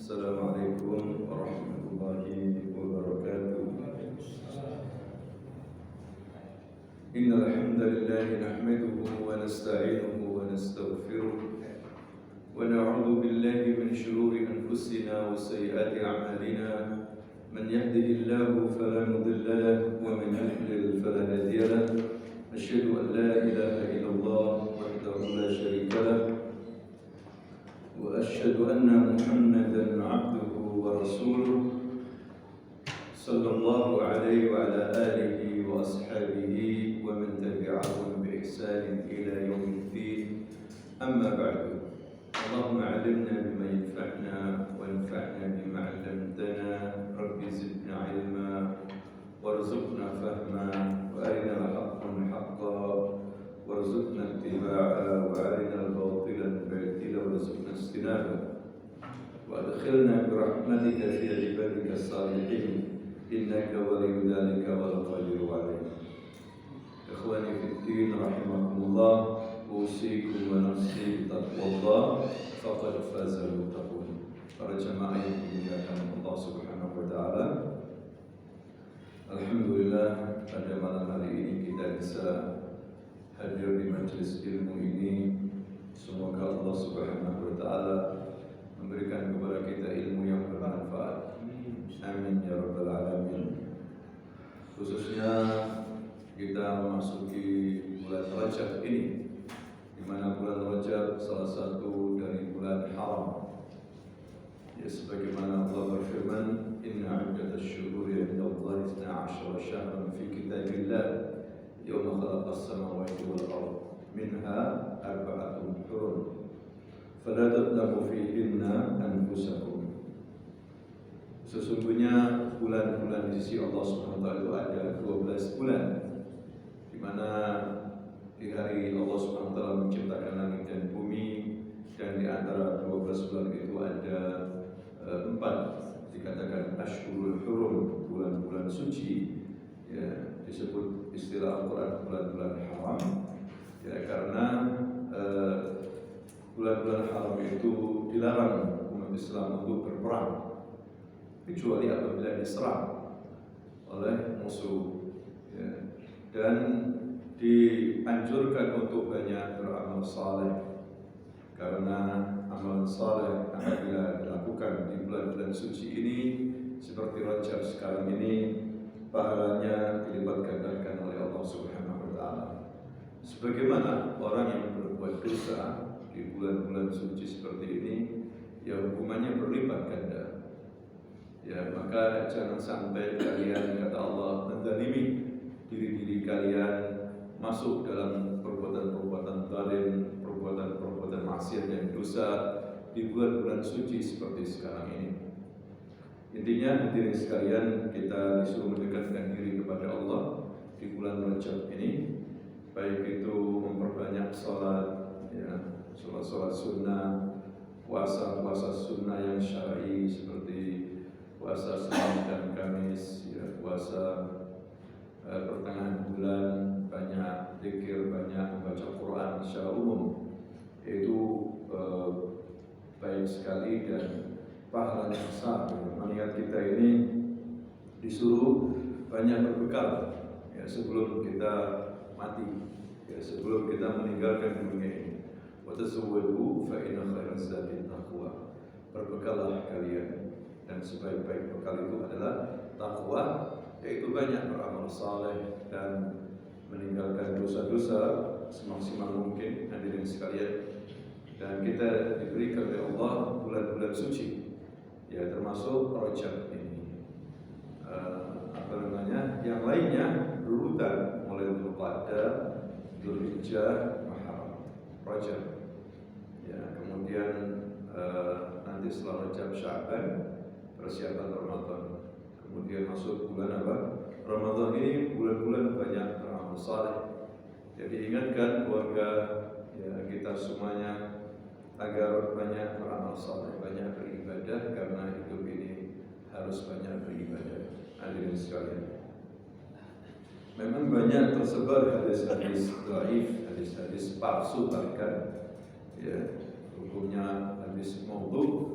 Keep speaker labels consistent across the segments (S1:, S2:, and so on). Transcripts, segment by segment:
S1: Assalamualaikum warahmatullahi wabarakatuh. Innal hamdalillah nahmaduhu wa nasta'inuhu wa nastaghfiruh wa na'udzu billahi min shururi anfusina wa sayyiati a'malina. Man yahdihillahu fala mudilla lahu wa man yudlil fala hadiya lahu. Asyhadu an la ilaha illallah wahdahu la syarika lahu wa asyhadu anna Muhammadan 'abduhu wa rasuluh sallallahu alaihi wa ala alihi wa ashabihi wa man tabi'ahum bi ihsan ila yaumiddin. Amma ba'du. Allahumma 'allimna bima yanfa'una wanfa'na bima 'allamtana. Rabbi zidna 'ilma warzuqna fahma wa arina al-haqqa haqqan warzuqna ittiba'ahu wa arina al-batila batila warzuqna ijtinabah wa adkhilna bi rahmatika fi ibadika as-salihin innaka waliyyu dzalika wal qadiru 'alaihi. Ikhwani fid din rahimakumullah, usikum wa nafsi taqwallah faqad faza al-muttaqun. Para jamaah yang dimuliakan Allah Subhanahu wa taala, alhamdulillah pada malam hari ini kita bisa hadir di majelis ilmu ini. Semoga Allah Subhanahu wa taala memberikan kepada kita ilmu yang bermanfaat. Amin ya rabbal alamin. Khususnya kita memasuki bulan Rajab ini, di mana bulan Rajab salah satu dari bulan haram. Ya, sebagaimana Allah berfirman, Inna 'iddatash syuhuri 'inda Allahi 12 syahran fi kitabillah yawma khalaqas samawati wal ardh minha arba'atun hurum fala tadlamu fihinna anfusakum. Sesungguhnya bulan-bulan di sisi Allah SWT itu ada 12 bulan, di mana di hari Allah SWT menciptakan langit dan bumi, dan di antara 12 bulan itu ada 4 dikatakan Ashhurul Hurum, bulan-bulan suci, ya, disebut istilah Al-Quran bulan-bulan haram, ya, karena bulan-bulan haram itu dilarang umat Islam untuk berperang kecuali apabila diserang oleh musuh, ya, dan dianjurkan untuk banyak beramal saleh, karena amalan saleh apabila dilakukan di bulan-bulan suci ini seperti Rajab sekarang ini, pahalanya dilipat gandakan oleh Allah Subhanahu wa taala. Sebagaimana orang yang berbuat dosa di bulan-bulan suci seperti ini, ya hukumannya berlipat ganda. Ya, maka jangan sampai kalian, kata Allah, menzalimi diri-diri kalian, masuk dalam perbuatan-perbuatan zalim, perbuatan-perbuatan maksiat dan dosa di bulan-bulan suci seperti sekarang ini. Intinya hadirin sekalian, kita disuruh mendekatkan diri kepada Allah di bulan Rajab ini, baik itu memperbanyak sholat, ya, sholat sunnah, puasa sunnah yang syar'i seperti puasa Senin dan Kamis, ya, puasa pertengahan bulan, banyak zikir, banyak membaca Quran secara umum, itu baik sekali dan pahalanya besar. Mengingat kita ini disuruh banyak berbekal, ya, sebelum kita mati, ya, sebelum kita meninggalkan dunia ini. Wa tazawwadu fa inna khairaz zadi taqwa. Berbekallah kalian, dan sebaik-baik bekal itu adalah takwa, yaitu banyak beramal saleh dan meninggalkan dosa-dosa semaksimal mungkin, hadirin sekalian. Dan kita diberikan oleh Allah bulan-bulan suci, ya, termasuk Rajab ini. Yang lainnya berurutan mulai Dzulqa'dah, Dzulhijjah, Muharram, Rajab. Ya, kemudian nanti setelah Rajab Sya'ban, persiapan Ramadan. Kemudian masuk bulan apa? Ramadan ini bulan-bulan banyak beramal saleh. Jadi ingatkan keluarga, ya, kita semuanya agar banyak beramal saleh, banyak beribadah, karena hidup ini harus banyak beribadah. Hadirin sekalian, memang banyak tersebar hadis-hadis dhaif, hadis-hadis palsu bahkan, ya, hukumnya hadis maudhu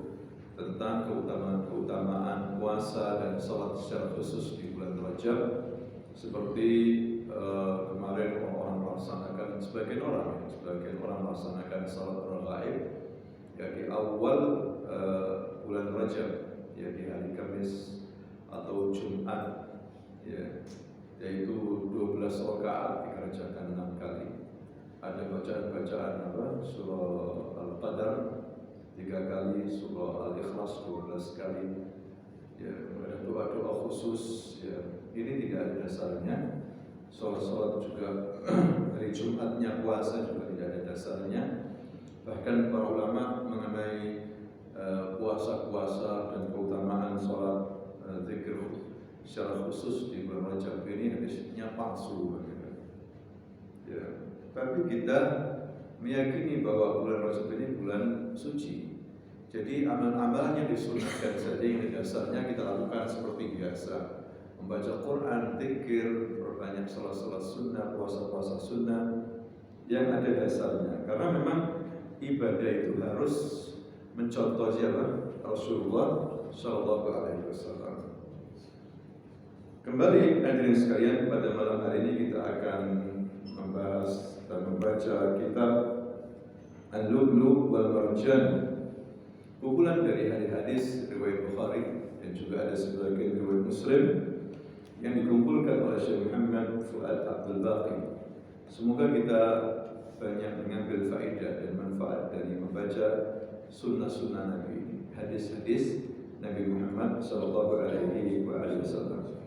S1: tentang puasa dan sholat secara khusus di bulan Rajab, seperti kemarin orang melaksanakan sebagian orang melaksanakan sholat raghaib ya di awal bulan Rajab, ya di hari Kamis atau Jumat, ya, yaitu 12 rakaat dikerjakan 6 kali. Ada bacaan surah Al-Qadar 3 kali, surah Al-Ikhlas 12 kali. Ya, ada doa-doa khusus, ya. Ini tidak ada dasarnya. Sholat juga hari Jumatnya puasa juga tidak ada dasarnya. Bahkan para ulama mengenai puasa-puasa dan keutamaan sholat zikir secara khusus di bulan Rajab ini hadisnya palsu. Ya. Tapi kita meyakini bahwa bulan Rajab ini bulan suci. Jadi amal-amalannya disunahkan saja, yang dasarnya kita lakukan seperti biasa. Membaca Quran, zikir, perbanyak salat-salat sunnah, puasa-puasa sunnah yang ada dasarnya. Karena memang ibadah itu harus mencontoh siapa? Rasulullah Shallallahu Alaihi Wasallam. Kembali hadirin sekalian, pada malam hari ini kita akan membahas dan membaca kitab Al-Lu'lu' wal Marjan, kumpulan dari hadis riwayat Bukhari dan juga ada sebagian riwayat Muslim yang dikumpulkan oleh Syekh Muhammad Fuad Abdul Baqi. Semoga kita banyak mengambil faedah dan manfaat dari membaca sunnah-sunnah Nabi, hadis-hadis Nabi Muhammad Sallallahu Alaihi Wasallam.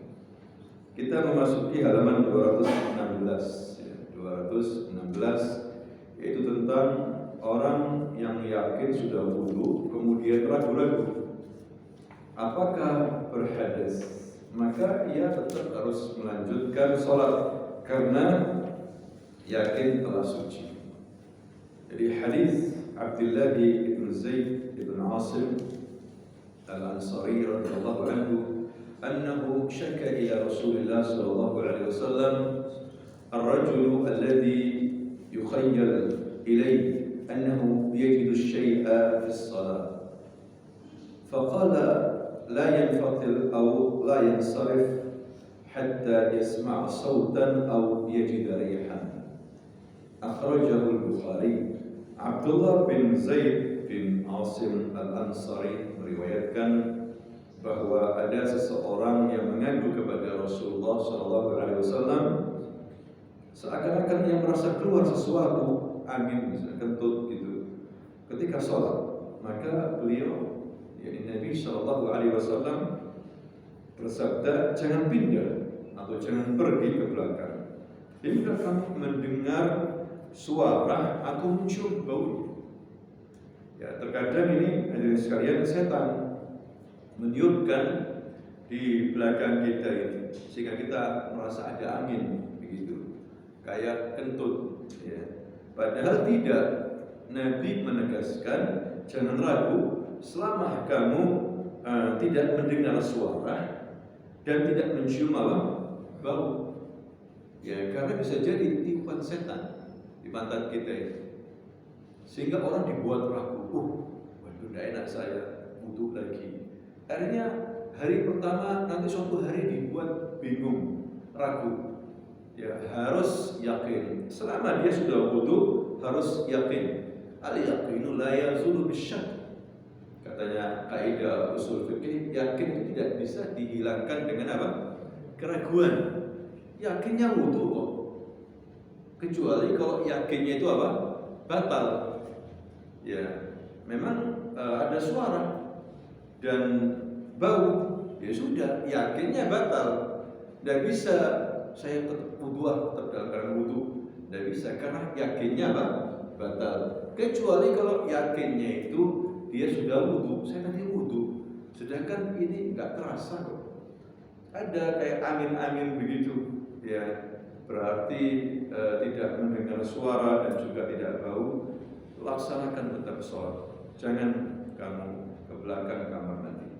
S1: Kita memasuki halaman 216, ya, 216, yaitu tentang orang yang yakin sudah wudu kemudian ragu-ragu apakah berhadas, maka ia tetap harus melanjutkan sholat karena yakin telah suci. Jadi hadis Abdullah bin Zaid bin Asim Al-Ansari radhiyallahu anhu annahu syaka ila Rasulillah sallallahu alaihi wasallam ar-rajul alladhi yukhayyal ilayhi أنه يجد الشيء في الصلاة فقال لا ينفصل أو لا ينصرف حتى يسمع صوتا أو يجد ريحا. أخرجه البخاري. عبد الله bin Zaid bin Asim Al-Ansari meriwayatkan bahwa ada seseorang yang mengadu kepada Rasulullah SAW seakan-akan ia merasa keluar sesuatu, angin misalnya, kentut gitu ketika sholat. Maka beliau, yakni Nabi SAW bersabda, jangan pindah atau jangan pergi ke belakang hingga kamu mendengar suara atau mencium bau. Ya, terkadang ini hadirin sekalian, setan meniupkan di belakang kita itu sehingga kita merasa ada angin begitu, kayak kentut, ya. Padahal tidak. Nabi menegaskan jangan ragu selama kamu tidak mendengar suara dan tidak mencium bau. Ya, karena bisa jadi tipuan setan di pantat kita ini, sehingga orang dibuat ragu. Waduh, tidak enak saya butuh lagi. Akhirnya hari pertama nanti suatu hari dibuat bingung, ragu. Ya, harus yakin. Selama dia sudah wudu harus yakin. Al-yaqinu la yazulu bisyak. Katanya kaidah usul fikih, yakin itu tidak bisa dihilangkan dengan apa? Keraguan. Yakinnya wudu kok. Kecuali kalau yakinnya itu apa? Batal. Ya, memang ada suara dan bau. Ya sudah, yakinnya batal. Tidak bisa saya tetap wudu, tetap dalam keadaan wudu. Tidak bisa karena yakinnya apa? Batal. Kecuali kalau yakinnya itu dia sudah wudu, saya tadi wudu, sedangkan ini nggak terasa kok. Ada kayak angin-angin begitu, ya berarti tidak mendengar suara dan juga tidak bau. Laksanakan tetap sholat, jangan kamu ke belakang kamar nanti.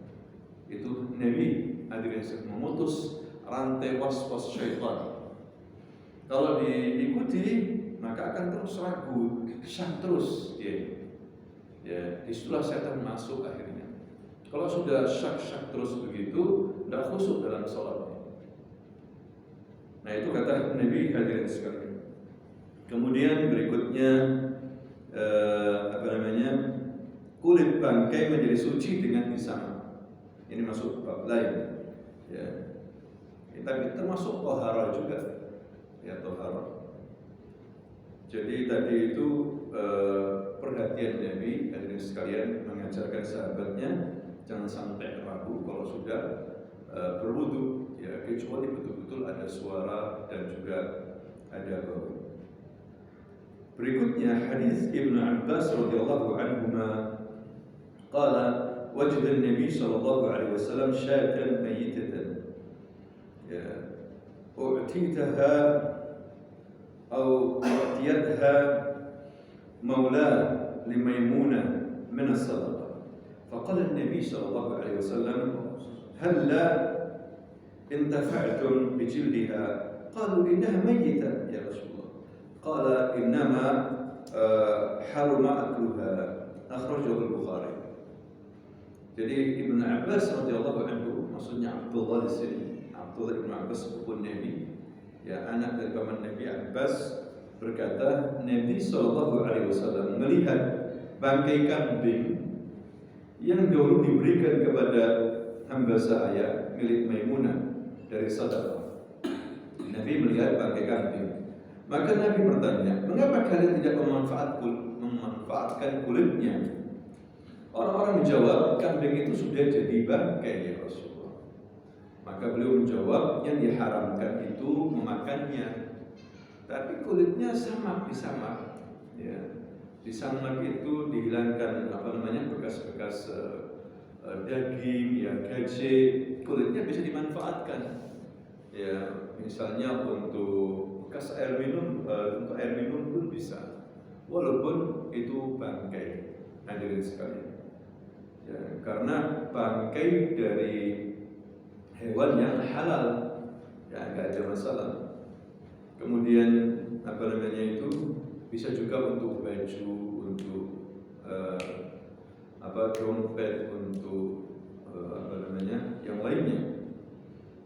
S1: Itu Nabi hadirin memutus rantai was-was syaitan. Kalau diikuti maka akan terus ragu, syak terus dia. Ya, disitulah setan masuk akhirnya. Kalau sudah syak terus begitu, tidak khusyuk dalam sholatnya. Nah itu kata Nabi, hadirin sekalian. Kemudian berikutnya kulit bangkai menjadi suci dengan disamak. Ini masuk bab lain. Ya. Tapi termasuk tohara juga. Ya tohara. Jadi tadi itu perhatian Nabi, hadirin sekalian, mengajarkan sahabatnya jangan sampai ragu kalau sudah berwudu, ya kecuali betul-betul ada suara dan juga ada bau. Berikutnya hadis Ibnu Abbas radhiyallahu anhuma qala wajada an-nabi sallallahu alaihi wasallam syatan mayyitatan ya u'titaha atau u'tiyatha maula limaymunah min as-sadaqah faqala an-nabi sallallahu alaihi wasallam halla intafa'tum bijildiha qalu innaha mayyitah ya Rasulullah qala innama haruma akluha akhrajahu al-Bukhari. Jadi Ibnu Abbas radhiyallahu anhu, maksudnya Abdullah di sini, Abdullah Ibnu Abbas sepupu Nabi, ya anak dari paman Nabi Abbas, berkata Nabi sallallahu alaihi wasallam melihat bangkai kambing yang dahulu diberikan kepada hamba saya milik Maimunah dari sedekah. Nabi melihat bangkai kambing. Maka Nabi bertanya, mengapa kalian tidak memanfaatkan kulitnya? Orang-orang menjawab, kambing itu sudah jadi bangkai ya Rasulullah. Maka beliau menjawab, yang diharamkan itu memakannya, tapi kulitnya disamak. Ya, disamak itu dihilangkan bekas-bekas daging, ya gaje, kulitnya bisa dimanfaatkan. Ya, misalnya untuk bekas air minum, untuk air minum pun bisa, walaupun itu bangkai, hadirin sekalian. Ya, karena bangkai dari hewan yang halal, ya nggak ada masalah. Kemudian itu bisa juga untuk baju, untuk dompet, untuk yang lainnya.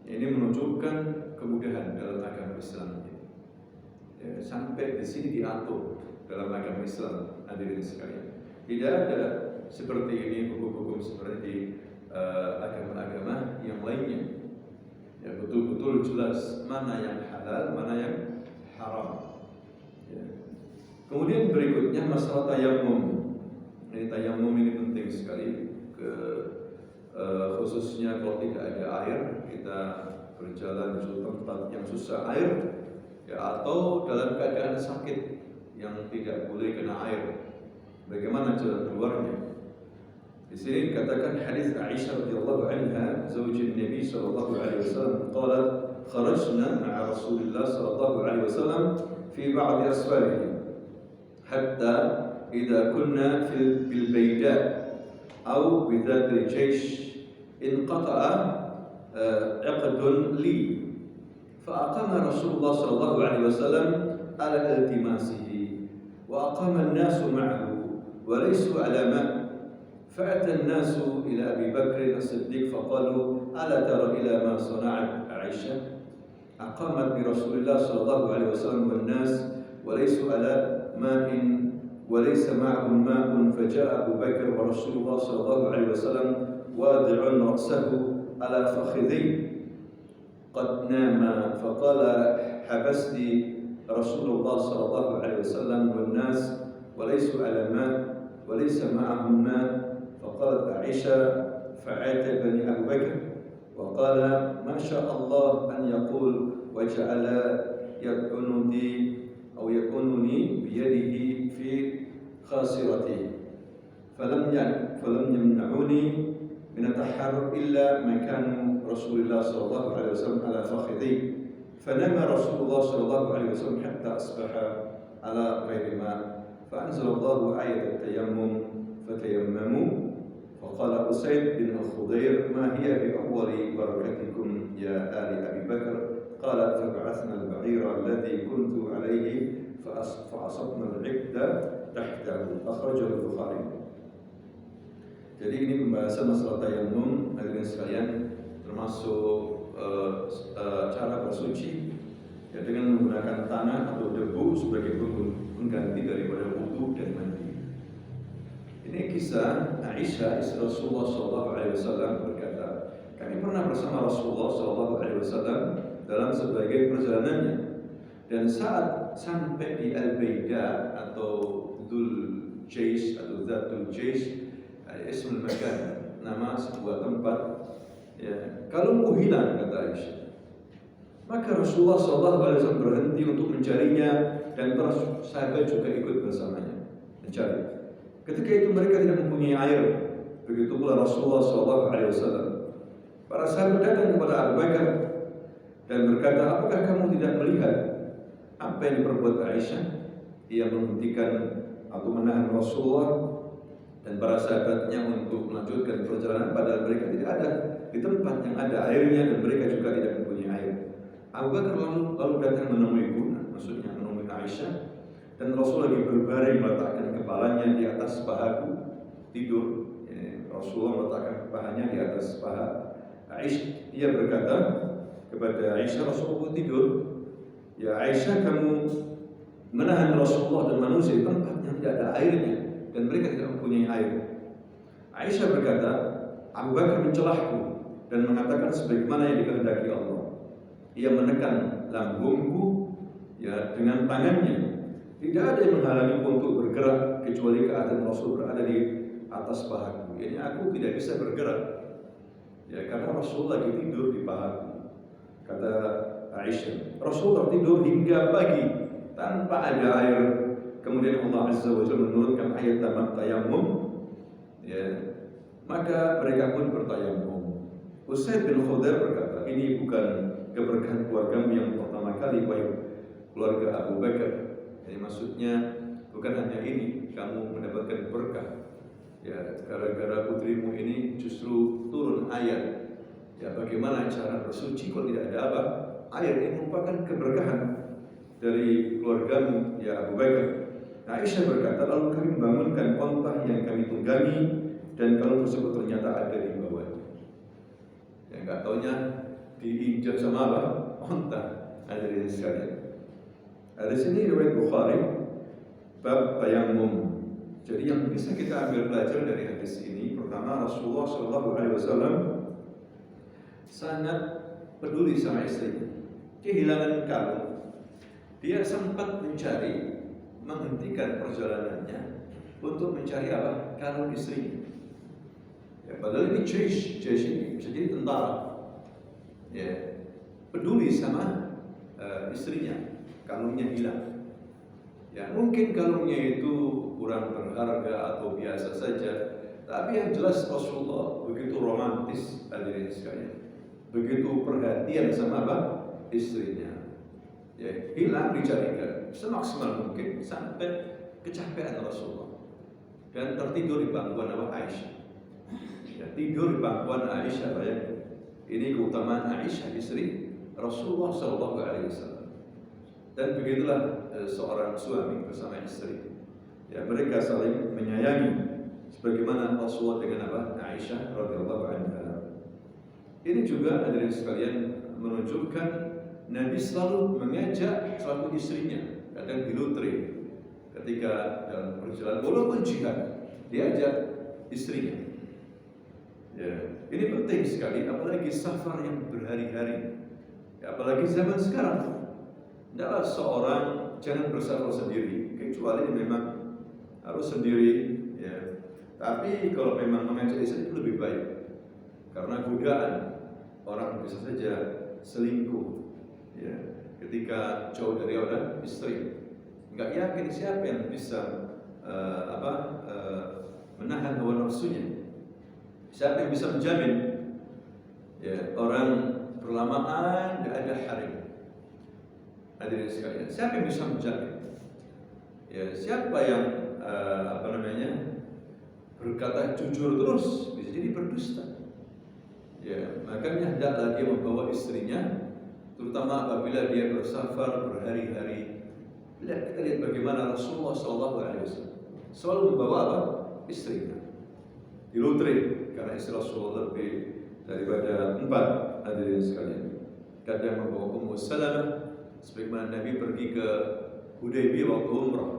S1: Ini menunjukkan kemudahan dalam agama Islam. Ya, sampai di sini diatur dalam agama Islam, hadirin sekalian. Tidak ada seperti ini hukum-hukum seperti agama-agama yang lainnya. Ya, betul-betul jelas mana yang halal, mana yang haram. Ya. Kemudian berikutnya masalah tayammum. Ini tayammum ini penting sekali, khususnya kalau tidak ada air, kita berjalan di tempat yang susah air, ya, atau dalam keadaan sakit yang tidak boleh kena air. Bagaimana jalan keluarnya? Di sini dikatakan hadis Aisyah radhiyallahu anha, zauj Nabi sallallahu alaihi wasallam, qalat kharajna ma'a Rasulillah sallallahu alaihi wasallam fi ba'd asfarihi hatta idza kunna bil bayda aw bi dhat al-jaysh inqata'a 'aqdun li fa aqama Rasulullah sallallahu alaihi wasallam ala iltimasihi wa aqama an-nasu ma'ahu wa laysu ala ma' فأتى الناس إلى أبي بكر الصديق فقالوا ألا ترى إلى ما صنعت عائشة أقامت برسول الله صلى الله عليه وسلم والناس وليسوا على ماء وليس معهم ماء فجاء أبو بكر ورسول الله صلى الله عليه وسلم واضع رأسه على فخذيه قد نام فقال حبسني رسول الله صلى الله عليه وسلم والناس وليسوا على ماء وليس معهم ماء فقالت عائشة فعاتبني أبو بكر وقال ما شاء الله أن يقول وجعل يطعنني بيده في خاصرته فلم يمنعوني من التحرك إلا مكان رسول الله صلى الله عليه وسلم على فخذي فنام رسول الله صلى الله عليه وسلم حتى أصبح على غير ماء فأنزل الله آية التيمم فتيمموا فقال أسيد بن الخضير ما هي بأول بركتكم يا آل أبي بكر قال فبعثنا البعير الذي كنت عليه فأصبنا العقد تحته أخرجه البخاري. Jadi ini pembahasan masalah tayamum, hadirin sekalian, termasuk cara bersuci ya, dengan menggunakan tanah atau debu sebagai pengganti daripada wudu dan mandi. Ini kisah Aisyah istri Rasulullah SAW berkata, kami pernah bersama Rasulullah SAW dalam sebagian perjalanannya, dan saat sampai di Al-Baida atau Dzul Jais atau Dzatul Jais, ismul makan, nama sebuah tempat ya, kalungku hilang, kata Aisyah. Maka Rasulullah SAW berhenti untuk mencarinya, dan para sahabat juga ikut bersamanya mencari. Ketika itu mereka tidak mempunyai air. Begitu pula Rasulullah SAW. Para sahabat datang kepada Abu Bakar dan berkata, apakah kamu tidak melihat apa yang diperbuat Aisyah? Ia menghentikan atau menahan Rasulullah dan para sahabatnya untuk melanjutkan perjalanan, padahal mereka tidak ada di tempat yang ada airnya dan mereka juga tidak mempunyai air. Abu Bakar lalu datang menemuiku, maksudnya menemui Aisyah, dan Rasul lagi berbaring meletakkan kepalanya di atas pahaku, tidur. Rasulullah meletakkan kepalanya di atas paha Aisyah. Ia berkata kepada Aisyah, Rasulullah tidur. Ya Aisyah, kamu menahan Rasulullah dan manusia di tempat yang tidak ada airnya, dan mereka tidak mempunyai air. Aisyah berkata, Abu Bakar mencelahku dan mengatakan sebagaimana yang dikehendaki Allah. Ia menekan lambungku ya dengan tangannya. Tidak ada yang menghalangiku untuk bergerak kecuali keadaan Rasul berada di atas pahaku. Ini aku tidak bisa bergerak ya, karena Rasul lagi tidur di pahaku. Kata Aisyah, Rasul tertidur hingga pagi tanpa ada air. Kemudian Allah Azza wa Jalla menurunkan ayat tayammum ya, maka mereka pun bertayamum. Usaid bin Khudair berkata, ini bukan keberkahan keluargamu yang pertama kali, wahai keluarga Abu Bakar. Jadi maksudnya bukan hanya ini kamu mendapatkan berkah ya, gara-gara putrimu ini justru turun ayat ya, bagaimana cara bersuci kalau tidak ada apa? Air. Ini merupakan keberkahan dari keluargamu ya Abu Bakar. Aisyah berkata, lalu kami membangunkan onta yang kami tunggangi, dan kalung tersebut ternyata ada di bawahnya. Ya nggak taunya diinjak sama apa? Onta. Ada di sekalian. Di sini riwayat Bukhari bab tayammum. Jadi yang bisa kita ambil pelajaran dari hadis ini, pertama Rasulullah SAW sangat peduli sama istrinya. Kehilangan kalung, dia sempat menghentikan perjalanannya untuk mencari apa? Kalung istrinya. Ya, padahal ini jaysh ini bisa jadi tentara. Ya, peduli sama istrinya. Kalungnya hilang. Ya, mungkin kalungnya itu kurang berharga atau biasa saja, tapi yang jelas Rasulullah begitu romantis, hadirin sekalian, begitu perhatian sama apa? Istrinya. Ya, hilang dicarikan semaksimal mungkin sampai kecapean Rasulullah dan tertidur di pangkuan Aisyah. Ya, tidur di pangkuan Aisyah, bayangkan. Ini keutamaan Aisyah istri Rasulullah SAW. Dan begitulah seorang suami bersama istri. Ya, mereka saling menyayangi sebagaimana Rasulullah dengan apa? Aisyah radhiyallahu anha. Ini juga hadirin sekalian menunjukkan Nabi selalu mengajak selalu istrinya, kadang dilutre ketika dalam perjalanan walaupun jihad, diajak istrinya. Ya, ini penting sekali, apalagi safar yang berhari-hari. Ya, apalagi zaman sekarang. Tidaklah seorang jangan bersafar sendiri, kecuali memang harus sendiri. Ya. Tapi kalau memang mengajak istri itu lebih baik, karena godaan orang bisa saja selingkuh. Ya. Ketika jauh dari orang istri, nggak yakin siapa yang bisa menahan hawa nafsunya. Siapa yang bisa menjamin ya, orang berlamaan tidak ada harim. Hadirin sekalian, siapa yang bisa menjamin? Ya, siapa yang berkata jujur terus bisa jadi berdusta. Ya, makanya hendaklah dia membawa istrinya, terutama apabila dia bersafar berhari-hari. Kita lihat bagaimana Rasulullah SAW selalu membawa apa? Istrinya. di lotre, karena istri Rasulullah lebih daripada 4 hadirin sekalian. Kadang membawa Ummu Salamah, sebagaimana Nabi pergi ke Hudaybiyah waktu umrah,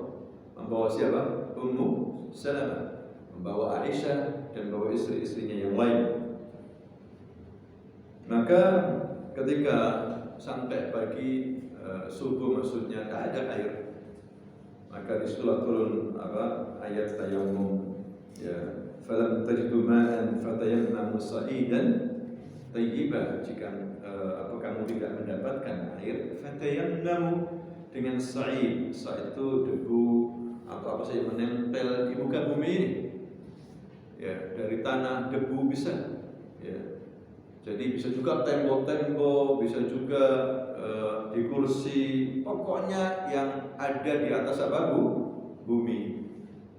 S1: membawa siapa? Ummu Salamah, membawa Aisyah dan membawa istri-istrinya yang lain. Maka ketika sampai pagi subuh, maksudnya tak ada air, maka disitulah turun ayat tayammum, ya, falam tajidu ma'an fatayammamu sa'idan thayyiban, jika kamu tidak mendapatkan air, fatayammamu, dengan sa'id. Sa'id itu debu atau apa saja menempel di muka bumi ini, ya, dari tanah, debu bisa, ya. Jadi bisa juga tembok-tembok, bisa juga di kursi, pokoknya yang ada di atas bumi.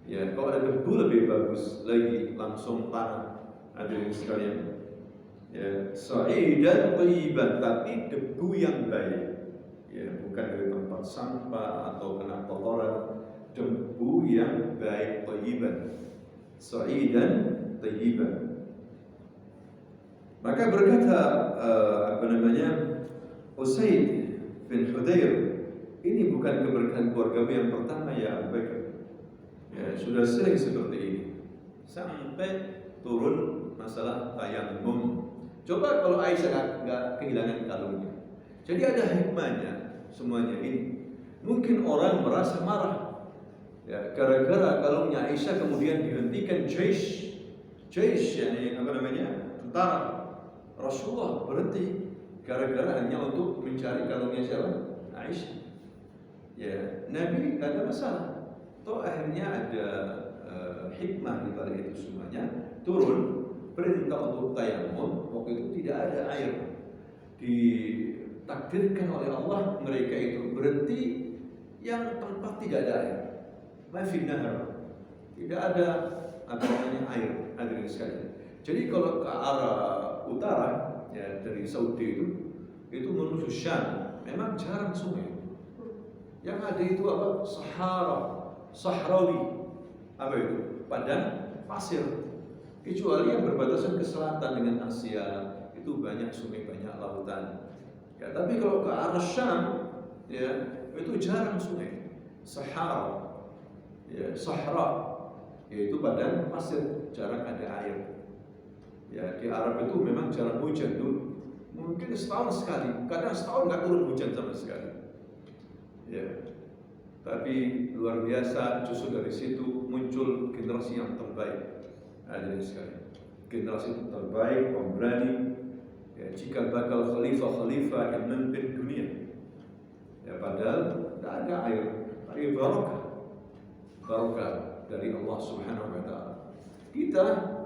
S1: Ya, kalau ada debu lebih bagus lagi, langsung tanah. Hadirin sekalian, ya, sa'idan thayyiban, tapi debu yang baik, ya, bukan dari tempat sampah atau kena kotoran, debu yang baik, thayyiban, sa'idan thayyiban. Maka berkata Usaid bin Hudayr, ini bukan keberkahan keluargamu yang pertama ya Abu Bakar. Ya, sudah sering seperti ini, sampai turun masalah tayammum. Coba kalau Aisyah nggak kehilangan kalungnya. Jadi ada hikmahnya semuanya ini. Mungkin orang merasa marah, ya, gara-gara kalungnya Aisyah kemudian dihentikan jaish, yani tentara. Rasulullah berhenti gara-gara hanya untuk mencari kalungnya siapa? Aisyah. Ya, Nabi tidak ada masalah. Toh akhirnya ada hikmah di balik itu semuanya. Turun perintah untuk tayammum, waktu itu tidak ada air. Ditakdirkan oleh Allah mereka itu berhenti yang tempat tidak ada air. Mafin nahar. Tidak ada air, hadirin sekalian. Jadi kalau ke arah utara, ya, dari Saudi itu menuju Syam, memang jarang sungai. Yang ada itu apa? Sahrawi, apa itu? Padang pasir. Kecuali yang berbatasan ke selatan dengan Asia, itu banyak sungai, banyak lautan. Ya, tapi kalau ke arah Syam, ya, itu jarang sungai. Sahara, ya, Sahra, yaitu padang pasir, jarang ada air. Ya, di Arab itu memang jarang hujan dulu, mungkin setahun sekali, kadang setahun nggak turun hujan sama sekali. Ya, tapi luar biasa, justru dari situ muncul generasi yang terbaik. Hadirin sekalian, generasi terbaik, pemberani, ya, jika bakal khalifah yang memimpin dunia. Ya, padahal tidak ada air, tapi barokah dari Allah Subhanahu Wa Taala. Kita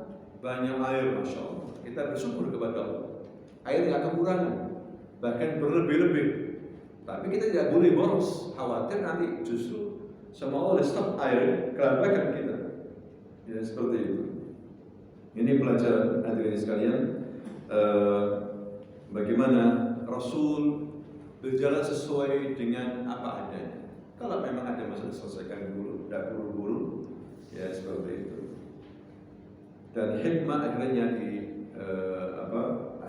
S1: banyak air, masya Allah. Kita bersyukur kepada Allah. Air nggak kekurangan, bahkan berlebih-lebih. Tapi kita tidak boleh boros, khawatir nanti justru sama Allah stop air, kelabakan kita. Ya, seperti itu. Ini pelajaran hadirin sekalian, bagaimana Rasul berjalan sesuai dengan apa adanya. Kalau memang ada masalah, selesaikan dulu, tidak buru-buru. Ya, seperti itu. Dan hikmah akhirnya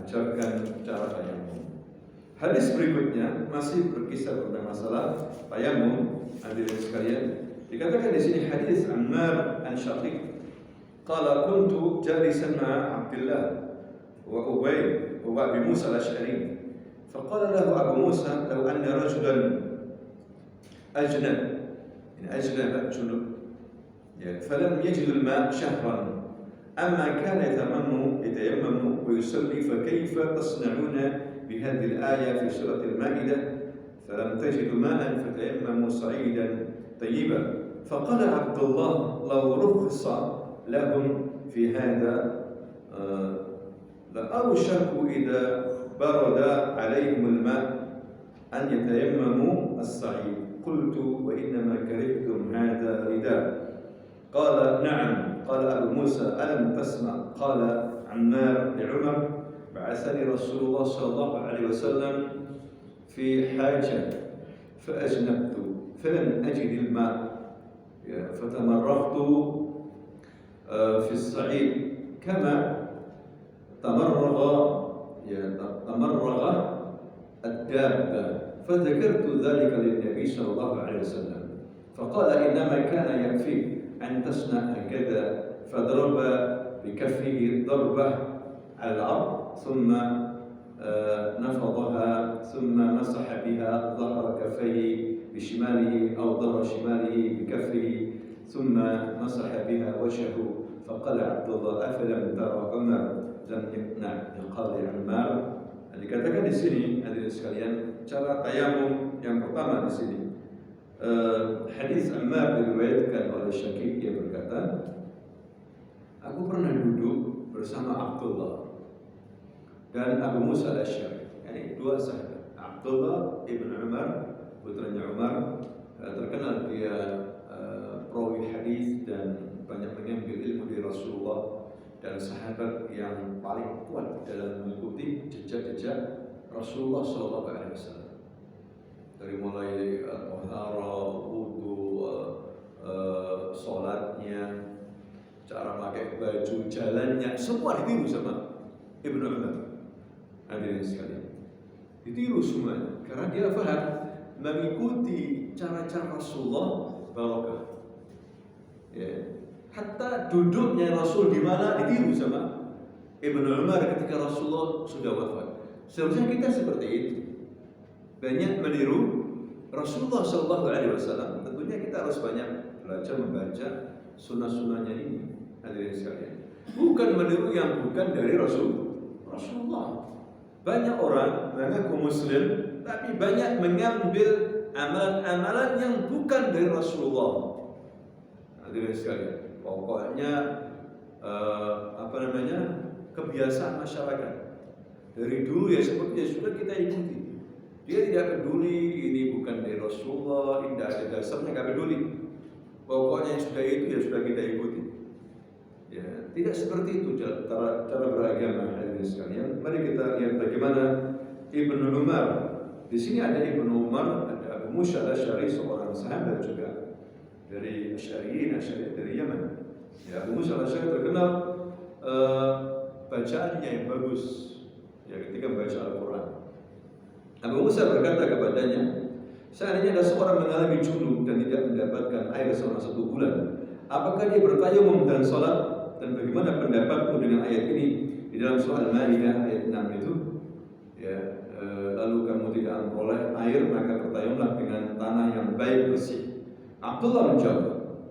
S1: ajarkan cara tayammum. Hadis berikutnya masih berkisah tentang masalah tayammum. Hadirin sekalian, dikatakan di sini hadis Ammar an Shaqiq, qala kuntu jalisan ma Abdullah wa Ubay wa Abi Musa al-Ash'ari, faqala lahu Abu Musa law anna rajulan ajnab junub, falam yajid al-ma' shahran, أما كان يتيمم ويصلي فكيف تصنعون بهذه الآية في سورة المائدة فلم تجدوا ماء فتيمموا صعيدا طيبا فقال عبد الله لو رخص لهم في هذا لأوشكوا إذا برد عليهم الماء أن يتيمموا الصعيد قلت وإنما كرهتم هذا رداء قال نعم. قال أبو موسى ألم تسمع قال عمار لعمر بعثني رسول الله صلى الله عليه وسلم في حاجة فأجنبت فلم أجد الماء فتمرغت في الصعيد كما تمرغ الدابة، فذكرت ذلك للنبي صلى الله عليه وسلم فقال إنما كان يكفيك أن تصنع هكذا، فضرب بكفه ضربة على الأرض ثم نفضها ثم مسح بها ظهر كفيه بشماله أو ظهر شماله بكفه ثم مسح بها وجهه. فقال عبد الله أفلم ترى عمر لم يقنع بقول عمار. Dikatakan di sini hadirin sekalian cara tayamum yang pertama di sini. Hadis Ammar diriwayatkan oleh Syakib, dia berkata, aku pernah duduk bersama Abdullah dan Abu Musa al-Asy'ari, yani dua sahabat. Abdullah ibn Umar, putranya Umar, terkenal dia perawi hadis dan banyak mengambil ilmu dari Rasulullah dan sahabat yang paling kuat dalam mengikuti jejak-jejak Rasulullah SAW. Dari mulai tahara, wudu, sholatnya, cara pakai baju, jalannya, semua ditiru sama Ibnu Umar. Hadirin sekalian, ditiru semuanya karena dia paham mengikuti cara-cara Rasulullah barokah. Ya. Hatta duduknya Rasul di mana ditiru sama Ibnu Umar ketika Rasulullah sudah wafat. Seharusnya kita seperti itu, banyak meniru Rasulullah SAW. Tentunya kita harus banyak belajar membaca sunnah-sunnahnya ini. Hadirin sekalian, bukan meniru yang bukan dari Rasulullah. Banyak orang mengaku Muslim, tapi banyak mengambil amalan-amalan yang bukan dari Rasulullah. Hadirin sekalian, pokoknya kebiasaan masyarakat dari dulu ya seperti ya sudah kita ikuti. Dia tidak peduli ini bukan dari Rasulullah, ini tidak ada dasarnya, nggak peduli. Pokoknya yang sudah itu ya sudah kita ikuti. Ya, tidak seperti itu cara beragama. Hadirin sekalian, mari kita lihat bagaimana Ibnu Umar. Di sini ada Ibnu Umar, ada Abu Musa al-Asy'ari, seorang sahabat juga dari Asy'ariyin dari Yaman. Ya, Abu Musa al-Asy'ari terkenal bacaannya yang bagus ya ketika membaca Al-Quran. Abu Musa berkata kepadanya, seandainya ada seorang mengalami junub dan tidak mendapatkan air selama 1 bulan, apakah dia bertayamum dan sholat? Dan bagaimana pendapatmu dengan ayat ini di dalam surah Al-Maidah ayat 6 itu? Ya, lalu kamu tidak memperoleh air, maka bertayamumlah dengan tanah yang baik bersih. Abdullah menjawab,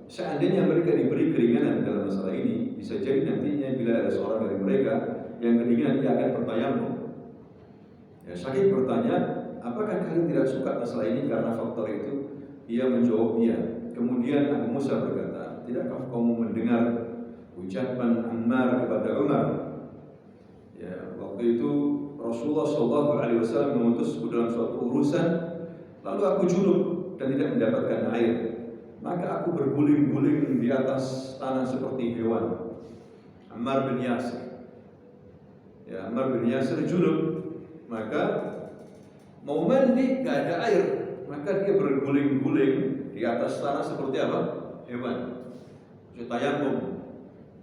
S1: seandainya mereka diberi keringanan dalam masalah ini, bisa jadi nantinya bila ada seorang dari mereka yang kedinginan, dia akan bertayamum. Ya, Syakib bertanya, apakah kalian tidak suka masalah ini karena faktor itu? Ia menjawab iya. Kemudian Abu Musa berkata, tidakkah kamu mendengar ucapan Ammar kepada Umar? Ya, waktu itu Rasulullah SAW mengutusku dalam suatu urusan, lalu aku junub dan tidak mendapatkan air, maka aku berguling-guling di atas tanah seperti hewan. Ammar bin Yasir, ya, Ammar bin Yasir junub, maka mau mandi gak ada air, maka dia berguling-guling di atas tanah seperti apa? Hewan. Tayamum.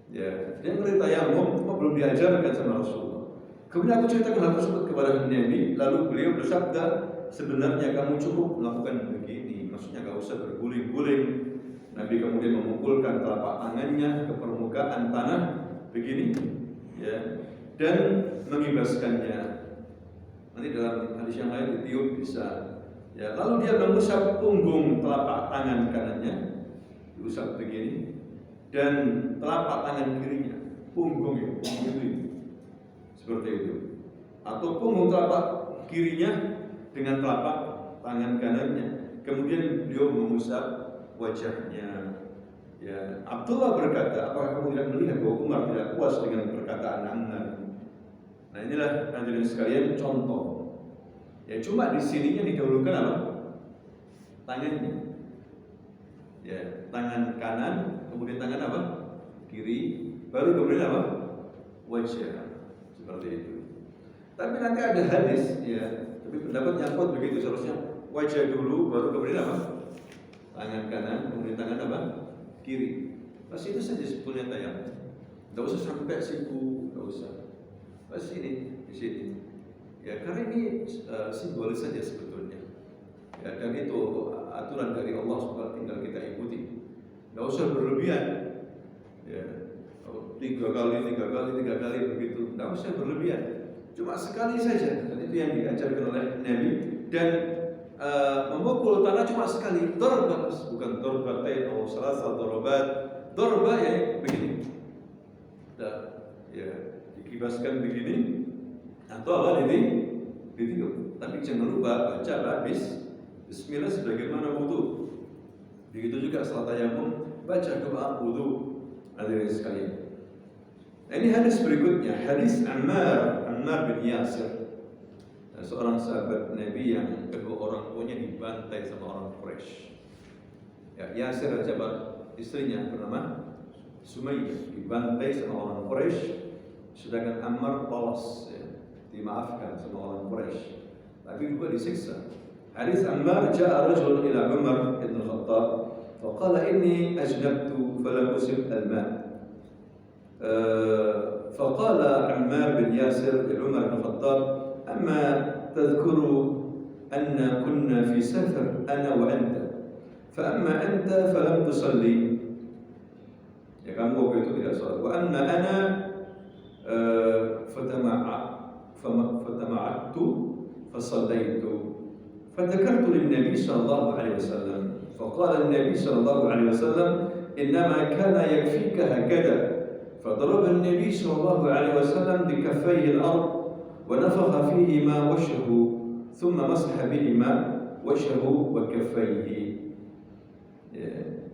S1: Ya, dia beri tayamum, belum diajarkan sama Rasulullah. Kemudian aku ceritakan hal tersebut kepada Nabi, lalu beliau bersabda, sebenarnya kamu cukup melakukan begini, maksudnya gak usah berguling-guling. Nabi kemudian memukulkan telapak tangannya ke permukaan tanah begini, ya, dan mengibaskannya. Nanti dalam hadis yang lain ditiup bisa. Ya, lalu dia mengusap punggung telapak tangan kanannya, diusap begini, dan telapak tangan kirinya, punggung itu, seperti itu. Atau punggung telapak kirinya dengan telapak tangan kanannya. Kemudian beliau mengusap wajahnya. Ya, Abdullah berkata, apakah kamu tidak melihat bahwa Umar tidak puas dengan perkataan Ammar? Nah, inilah hadirin sekalian contoh. Ya, cuma di sininya didahulukan apa? Tangannya. Ya, tangan kanan, kemudian tangan apa? Kiri, baru kemudian apa? Wajah. Seperti itu. Tapi nanti ada hadis, ya. Tapi pendapat yang kuat begitu, seharusnya wajah dulu, baru kemudian apa? Tangan kanan, kemudian tangan apa? Kiri. Pas itu saja sebetulnya tayamum. Tidak usah sampai siku, tidak usah. Pas ini, di sini. Ya karena ini simbolis saja sebetulnya. Ya, dan itu aturan dari Allah supaya tinggal kita ikuti. Tidak usah berlebihan. Ya, 3 kali begitu. Tidak usah berlebihan. Cuma sekali saja. Dan itu yang diajarkan oleh Nabi. Dan memukul tanah cuma sekali. Darbat, bukan darbatain atau salasa darabat. Darba ya begini. Ya, dikibaskan begini atau apa ditiup. Tapi jangan lupa baca habis bismillah sebagaimana wudu. Begitu juga setelah tayamum baca doa wudu. Hadirin sekalian. Nah, ini hadis berikutnya, hadis Ammar bin Yasir. Nah, seorang sahabat Nabi yang kedua orang tuanya dibantai sama orang Quraisy. Ya, Yasir siapa? Istrinya bernama Sumayyah dibantai sama orang Quraisy. Sedangkan Ammar lolos, ya, dimaafkan sama orang Quraisy, tapi juga disiksa. Hadis Ammar, ja'a rajul ila Umar ibn Khattab, faqala inni ajnabtu falam usib al-ma'. Faqala Ammar bin Yasir ila Umar ibn Khattab, amma tadhkuru anna kunna fi safar ana wa anta, fa amma anta falam tusalli. Ya kamu waktu itu tidak salat. Wa amma ana فتمعت فصليت فذكرت للنبي صلى الله عليه وسلم فقال النبي صلى الله عليه وسلم إنما كان يكفيك هكذا فضرب النبي صلى الله عليه وسلم بكفيه الأرض ونفخ فيهما وجهه ثم مسح بهما وجهه وكفيه.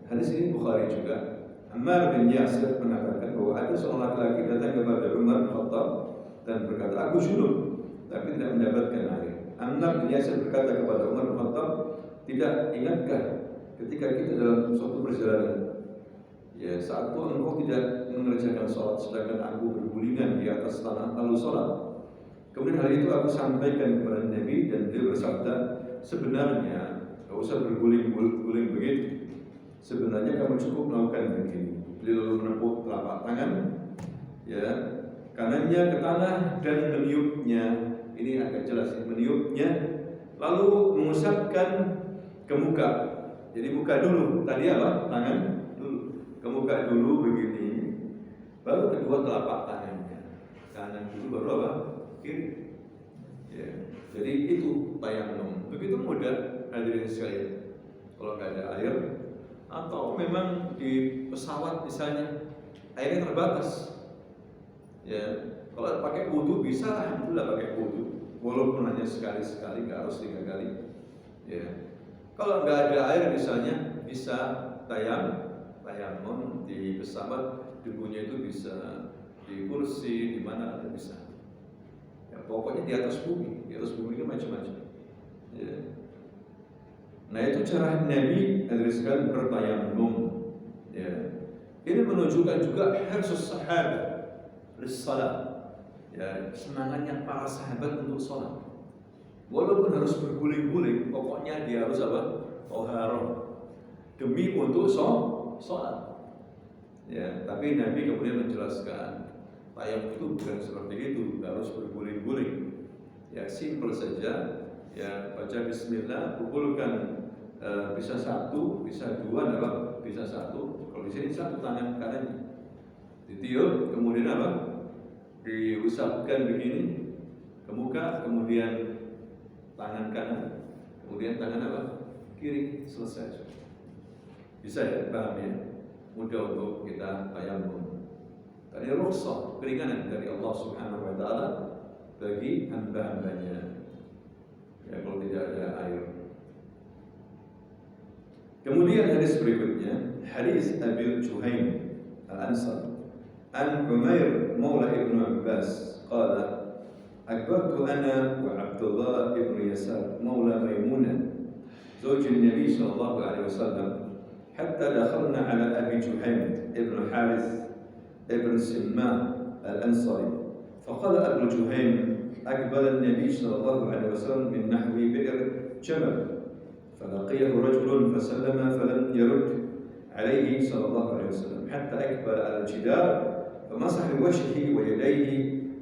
S1: Hadis ini Bukhari juga. Ammar bin Yasir mengatakan bahwa ada seorang laki-laki datang kepada Umar bin Khattab dan berkata, aku junub tapi tidak mendapatkan air. Ammar bin Yasir berkata kepada Umar bin Khattab, tidak ingatkah ketika kita dalam suatu perjalanan, ya saat itu engkau tidak mengerjakan sholat sedangkan aku bergulingan di atas tanah lalu sholat. Kemudian hal itu aku sampaikan kepada Nabi dan dia bersabda, sebenarnya tidak usah berguling-guling begitu. Sebenarnya kamu cukup melakukan begini. Beliau lalu menepuk telapak tangan, ya, kanannya ke tanah dan meniupnya. Ini agak jelas, meniupnya, lalu mengusapkan ke muka. Jadi muka dulu, tadi apa? Tangan dulu, ke muka dulu begini, baru kedua telapak tangannya. Kanan dulu, baru apa? Kiri. Ya. Jadi itu tayamum. Begitu mudah, hadirin sekalian. Kalau nggak ada air, atau memang di pesawat misalnya airnya terbatas, ya kalau pakai wudu bisa, alhamdulillah pakai wudu, walaupun hanya sekali-sekali, nggak harus 3 kali, ya. Kalau nggak ada air misalnya bisa tayamum di pesawat, debunya itu bisa di kursi, di mana ada bisa, ya, pokoknya di atas bumi itu macam-macam, ya. Nah itu cara Nabi meneruskan bertayamum. Ya. Ini menunjukkan juga hirsus sahabat lis-salat. Ya, semangatnya para sahabat untuk salat. Walaupun harus berguling-guling, pokoknya dia harus apa? Thaharah. Demi untuk salat. Ya, tapi Nabi kemudian menjelaskan, tayamum itu bukan seperti itu, harus berguling-guling. Ya, simpel saja. Ya, baca bismillah, pukulkan bisa 1, bisa 2, bisa 1. Kalau di sini 1 tangan kanannya ditiup, kemudian apa? Diusapkan begini ke muka, kemudian tangan kanan, kemudian tangan apa? Kiri, selesai. Bisa ya, paham ya? Mudah untuk kita tayamum. Tadi rukhsah, keringanan dari Allah Subhanahu wa taala bagi hamba-hambanya. Ya, kalau tidak ada air. Kemudian hadis berikutnya, hadis Abi Juhaym Al-Ansari an Umair Maula Ibn Abbas qala akbartu ana wa Abdullah ibn Yasar Maula Maimunah زوج النبي صلى الله عليه وسلم حتى دخلنا على أبي جحيم ابن حارث ابن سماه الأنصاري فقال أبو جحيم أقبل النبي صلى الله عليه وسلم من نحو بئر جمل فلقيه رجل فسلم فلم يرد عليه صلى الله عليه وسلم حتى أقبل على الجدار فمسح بوجهه ويديه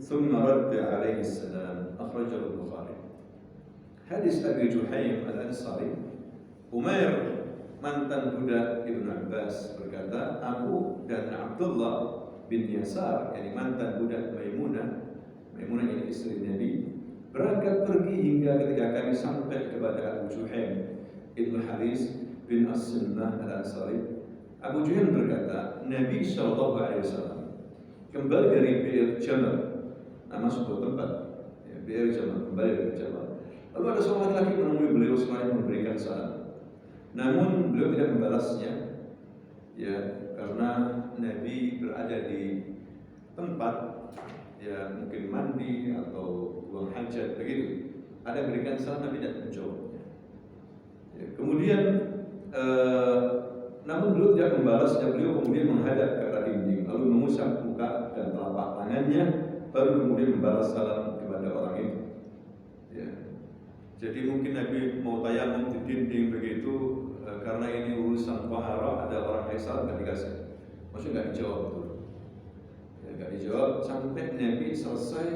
S1: ثم رد عليه السلام. أخرجه البخاري. Hadis Abi Juhaym Al-Ansari, Umair mantan budak Ibnu Abbas berkata, aku dan Abdullah bin Yasar, yakni mantan budak Maimunah ini istri Nabi, berangkat pergi hingga ketika kami sampai kepada Abu Juhaym Ibnu Haris bin As-Sunnah Al-Ansari. Abu Juhaym berkata, Nabi SAW kembali dari Bi'r Jamal, nama sebuah tempat, ya, Bi'r Jamal, kembali dari Jamal. Lalu ada seorang laki-laki menemui beliau selain memberikan salam. Namun beliau tidak membalasnya, ya, karena Nabi berada di tempat, ya, mungkin mandi atau buang hajat begitu. Ada yang berikan salam, Nabi tidak menjawabnya. Ya, kemudian, namun beliau tidak membalasnya. Beliau kemudian menghadap ke arah dinding, lalu mengusap muka dan telapak tangannya, baru kemudian membalas salam kepada orang itu. Ya. Jadi mungkin Nabi mau tayamum di dinding begitu, karena ini urusan taharah, ada orang yang salah nggak dikasih, maksudnya nggak dijawab tuh, ya, nggak dijawab sampai Nabi selesai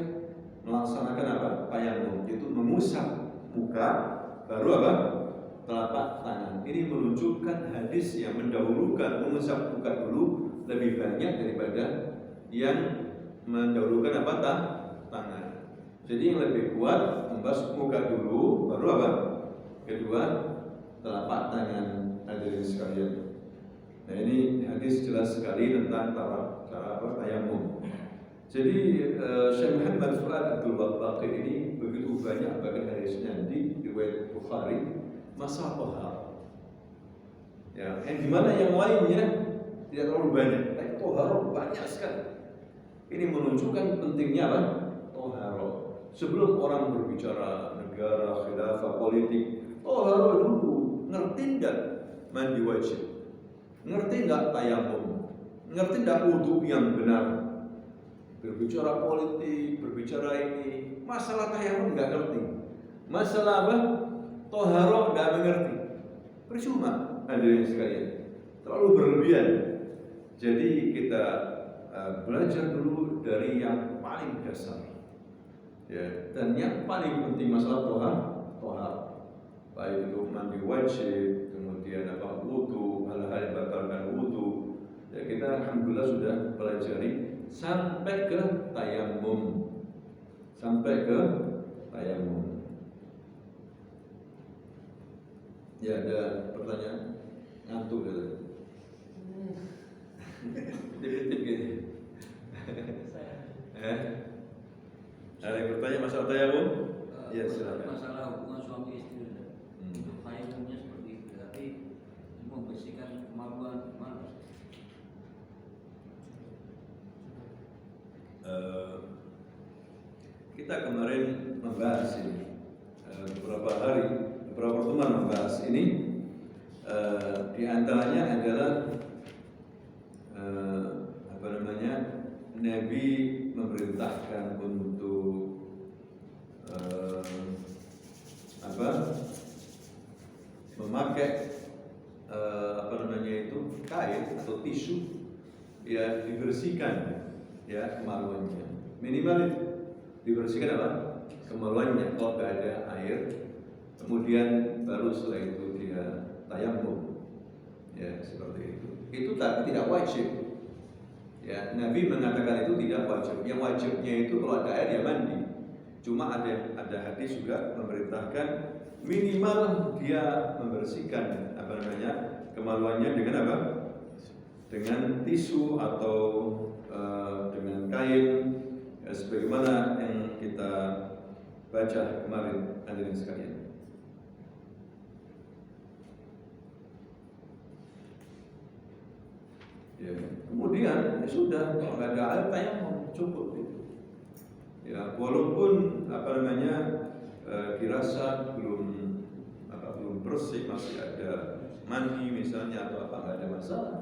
S1: melaksanakan apa? Tayamum, itu mengusap muka, baru apa? Telapak tangan. Ini menunjukkan hadis yang mendahulukan mengusap muka dulu lebih banyak daripada yang mendahulukan apa? Tangan. Jadi yang lebih kuat membasuh muka dulu, baru apa? Kedua, telapak tangan. Hadirin sekalian. Nah, ini hadis jelas sekali tentang cara apa? Tayamum. Jadi Syekh Muhammad Fuad Abdul Baqi ini begitu banyak bahkan hadisnya di riwayat Bukhari masalah tohar. Ya, yang dimana yang lainnya tidak terlalu banyak, tapi tohar banyak sekali. Ini menunjukkan pentingnya apa? Tohar. Sebelum orang berbicara negara, khilafah, politik, tohar dulu. Ngerti enggak mandi wajib? Ngerti enggak tayamum? Ngerti enggak wudu yang benar? Berbicara politik, berbicara ini, masalah tayamum enggak ngerti. Masalah apa? Toharo enggak mengerti. Percuma, hadirin sekalian. Terlalu berlebihan. Jadi kita belajar dulu dari yang paling dasar. Ya, dan yang paling penting masalah tohar. Baik itu mandi wajib, kemudian apa wudu, hal-hal yang batalkan wudu. Ya, kita alhamdulillah sudah pelajari sampai ke tayamum. Ya, ada pertanyaan? Ngantuk gitu. Tip-tip gini. Ada yang bertanya masalah tayamum? Ya, silakan.
S2: Masalah hubungan suami istri. Tayamumnya seperti itu, tapi membersihkan kemaluan mana?
S1: Kita kemarin membahas ini, beberapa pertemuan membahas ini. Di antaranya adalah Nabi memerintahkan untuk memakai kain atau tisu, ya, dibersihkan, ya, kemaluannya. Minimal itu dibersihkan apa? Kemaluannya. Kalau tidak ada air, kemudian baru setelah itu dia tayamum, ya, seperti itu. Itu tapi tidak wajib. Ya, Nabi mengatakan itu tidak wajib. Yang wajibnya itu kalau ada air ya mandi. Cuma ada hadis juga memerintahkan minimal dia membersihkan kemaluannya dengan apa? Dengan tisu atau dengan kain, ya, sebagaimana yang kita baca kemarin, hadirin sekalian. Ya, kemudian ya sudah, kalau nggak ada air tayamum cukup itu. Ya, walaupun dirasa belum bersih, masih ada mani misalnya atau apa, nggak ada masalah.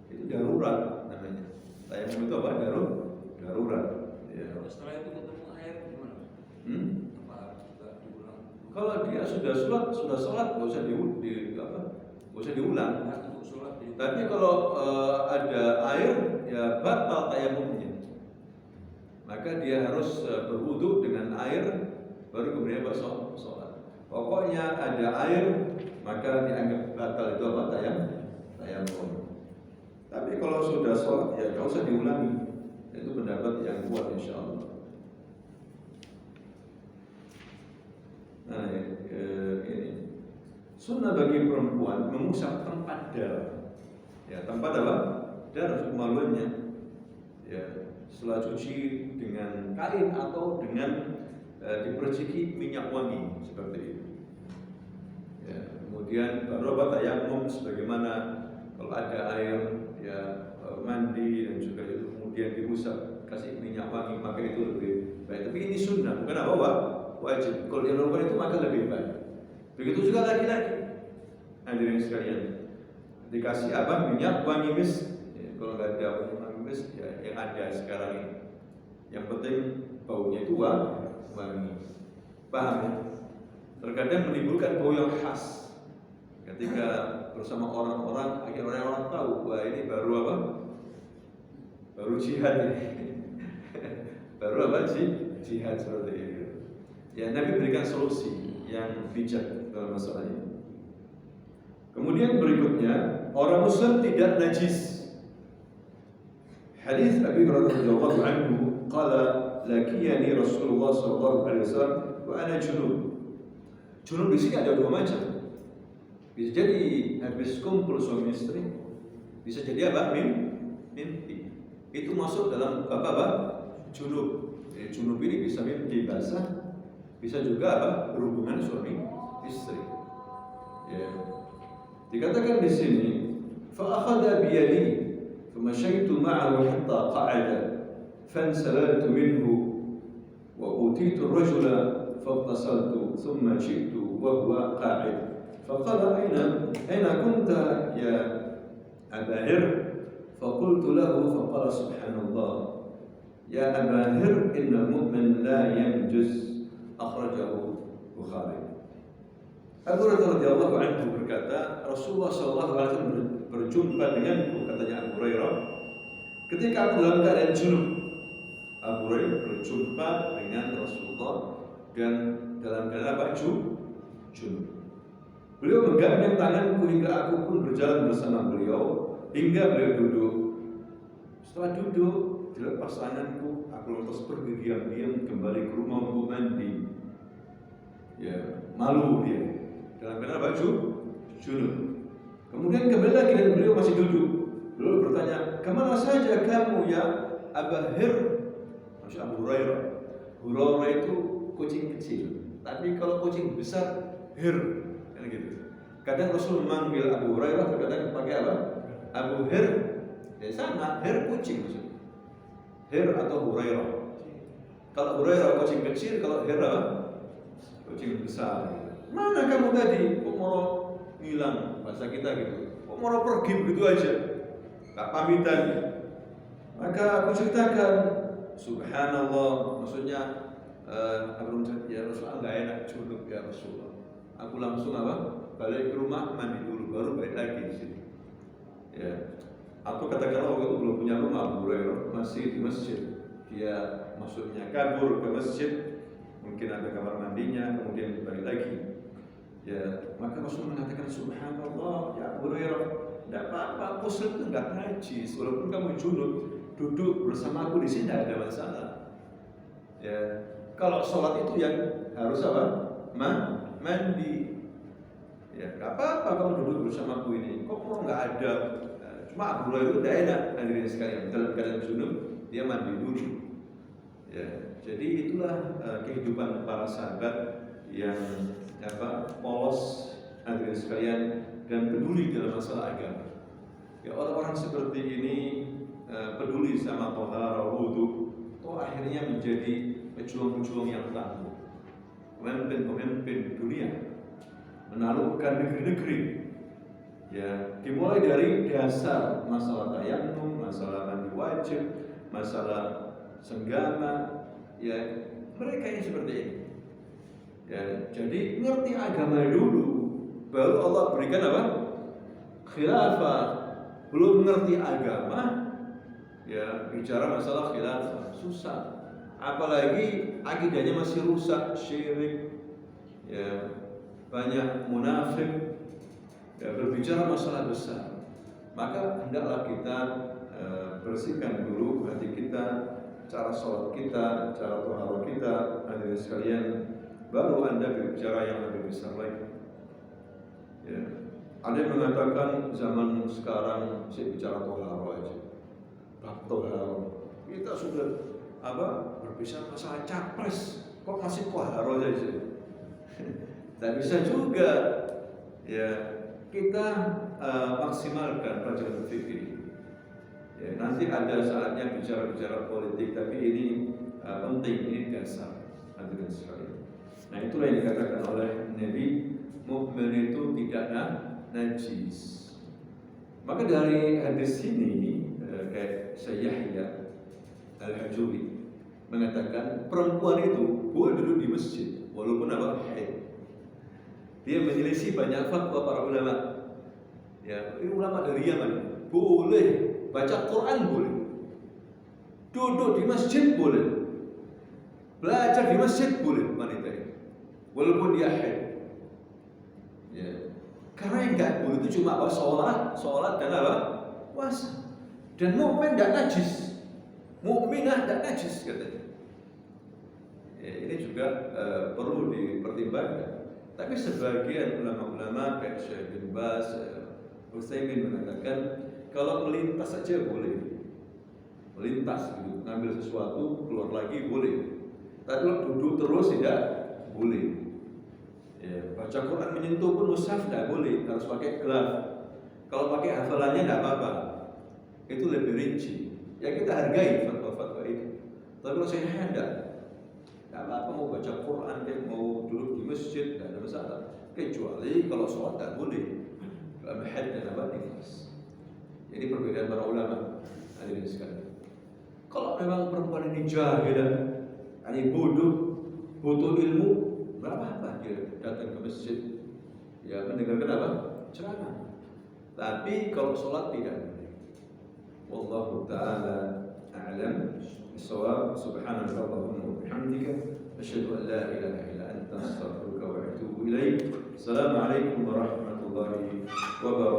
S1: Itu darurat namanya. Tayamum itu apa? Darurat. Ya.
S2: Setelah itu ketemu air gimana? Apa diulang?
S1: Kalau dia sudah sholat, nggak usah diulang.
S2: untuk sholat.
S1: Tapi kalau ada air, ya batal tayamumnya. Maka dia harus berwudu dengan air, baru kemudian sholat. Pokoknya ada air, maka dianggap batal itu apa? Tayamum. Tapi kalau sudah sholat, ya nggak usah diulangi. Itu pendapat yang kuat insya Allah. Nah, ini sunnah bagi perempuan mengusap tempat darah. Ya, tempat apa? Darah kemaluannya. Ya, setelah cuci dengan kain atau dengan diperciki minyak wangi seperti itu. Ya, kemudian baru apa? Tayamum sebagaimana kalau ada air, ya mandi dan juga itu kemudian diusap kasih minyak wangi, maka itu lebih baik. Tapi ini sunnah, bukan apa? Wajib. Kalau dilakukan itu maka lebih baik. Begitu juga laki-laki. Hadirin sekalian, dikasih apa? Minyak wangi mis. Ya, kalau nggak ada wangi mis, ya yang ada sekarang ini. Yang penting baunya itu wangi. Paham ya? Terkadang menimbulkan bau yang khas. Ketika bersama orang-orang, akhirnya orang tahu, wah ini baru apa? Baru jihad ini. Baru apa sih? Jihad seperti itu. Ya, Nabi berikan solusi yang bijak dalam masalah ini. Kemudian berikutnya, orang Muslim tidak najis. Hadis Abi Hurairah radhiyallahu anhu, qala laqiyani Rasulullah sallallahu alaihi wasallam wa ana junub. Junub di sini ada dua macam. Bisa jadi habis kumpul suami istri, bisa jadi apa? Mimpi. Itu masuk dalam apa? Junub. Jadi junub ini bisa mimpi basah, bisa juga apa? Berhubungan suami istri. Ya. Dikatakan di sini, fa akhadha bi yadi, famashaytu ma'ahu hatta qa'ada, fansalaltu minhu wa utitu ar-rajula faghtasaltu thumma ji'tu wa huwa qa'id. فقال أين كنت يا أبا هر؟ فقلت له فقال سبحان الله يا أبا هر إن المؤمن لا ينجس أخرجه البخاري. Abu Hurairah radhiyallahu anhu berkata, Rasulullah sallallahu alaihi wasallam berjumpa denganku, katanya Abu Hurairah, ketika aku dalam keadaan junub. Abu Hurairah berjumpa dengan Rasulullah dan dalam keadaan apa? Junub. Beliau menggandeng tanganku hingga aku pun berjalan bersama beliau hingga beliau duduk. Setelah duduk, dilepas tanganku, aku lantas pergi diam-diam kembali ke rumah untuk mandi. Ya, malu dia. Dalam keadaan baju junub. Kemudian kembali lagi dan beliau masih duduk. Beliau bertanya, kemana saja kamu ya Aba Hir? Maksud Abu Hurairah. Hurairah itu kucing kecil, tapi kalau kucing besar Hir. Gitu. Kadang Rasul memanggil Abu Hurairah, kadang pakai apa? Abu Hir. Ya sama, Hir kucing maksudnya. Hir atau Hurairah. Kalau Hurairah kucing kecil, kalau Hir apa? Kucing besar. Mana kamu tadi? Kok mau ngilang? Bahasa kita gitu. Kok mau pergi begitu aja? Tak pamitan. Maka aku ceritakan, Subhanallah, maksudnya ya Rasulullah nggak enak junub ya Rasulullah. Aku langsung apa? Balik ke rumah, mandi dulu, baru balik lagi di sini. Ya. Atau katakanlah waktu itu belum punya rumah, Abu Hurairah masih di masjid. Dia maksudnya kabur ke masjid, mungkin ada kamar mandinya, kemudian balik lagi. Ya, maka Rasul mengatakan Subhanallah, ya Abu Hurairah, tidak apa-apa, Muslim itu nggak najis, walaupun kamu junub, duduk bersama aku di sini tidak ada masalah. Ya, kalau sholat itu yang harus apa? Mandi. Ya, nggak apa-apa kamu duduk bersamaku ini. Kok mau nggak ada? Cuma Abu Hurairah itu tidak enak, hadirin sekalian. Dalam keadaan junub, dia mandi dulu. Ya, jadi itulah kehidupan para sahabat yang polos, hadirin sekalian, dan peduli dalam masalah agama. Ya, orang-orang seperti ini peduli sama thaharah, wudu, toh akhirnya menjadi pejuang-pejuang yang tangguh. Pemimpin dunia, menaklukkan negeri-negeri. Ya, dimulai dari dasar masalah tayamum, masalah mandi wajib, masalah senggama. Ya, mereka ini seperti ini. Ya, jadi ngerti agama dulu, baru Allah berikan apa? khilafah, belum mengerti agama, ya bicara masalah khilafah susah. Apalagi akidahnya masih rusak, syirik, ya banyak munafik, ya berbicara masalah besar. Maka hendaklah kita bersihkan dulu hati kita, cara sholat kita, cara taharah kita, hadirin sekalian, baru Anda berbicara yang lebih besar lagi. Ya. Ada yang mengatakan zaman sekarang saya bicara taharah aja, bab taharah. Kita sudah berbicara masalah capres, kok masih taharah aja? Tak bisa juga. Ya, kita maksimalkan pelajaran fikih. Ya, nanti ada saatnya bicara-bicara politik, tapi ini penting, ini dasar, hadirin sekalian. Nah, itulah yang dikatakan oleh Nabi, mukmin itu tidak najis. Maka dari hadis ini, kayak Yahya Al-Hajuri mengatakan perempuan itu boleh duduk di masjid walaupun haid. Dia menyelisih banyak fatwa para ulama. Ya, ini ulama dari Yaman. Boleh baca Quran, boleh duduk di masjid, boleh belajar di masjid, boleh wanita ini walaupun dia haid. Ya. Karena yang enggak boleh itu cuma sholat dan puasa. Dan mukmin tidak najis, mukminah tidak najis katanya. Ya, ini juga perlu dipertimbangkan. Tapi sebagian ulama-ulama kayak Syekh bin Baz, Utsaimin mengatakan kalau melintas saja boleh, melintas gitu, ngambil sesuatu keluar lagi boleh. Tapi kalau duduk terus tidak boleh. Ya, baca Quran menyentuh pun mushaf tidak boleh, harus pakai glove. Kalau pakai hafalannya tidak apa-apa, itu lebih rinci. Ya kita hargai fatwa-fatwa itu. Tapi kalau saya hendak, tidak apa-apa mau baca Quran, mau duduk di masjid, tidak ada masalah. Kecuali kalau sholat tidak boleh, dalam haid dan nifas. Jadi perbedaan para ulama. Hadirin sekalian. Kalau memang perempuan ini jahilah, ini bodoh, butuh ilmu, berapa apa dia datang ke masjid, ya mendengarkan ceramah. Tapi kalau sholat tidak boleh. Wallahu ta'ala a'lam bissawab. Subhanallahumma wa bihamdika asyhadu an la ilaha illa anta astaghfiruka wa atubu ilaik. Assalamualaikum warahmatullahi wabarakatuh.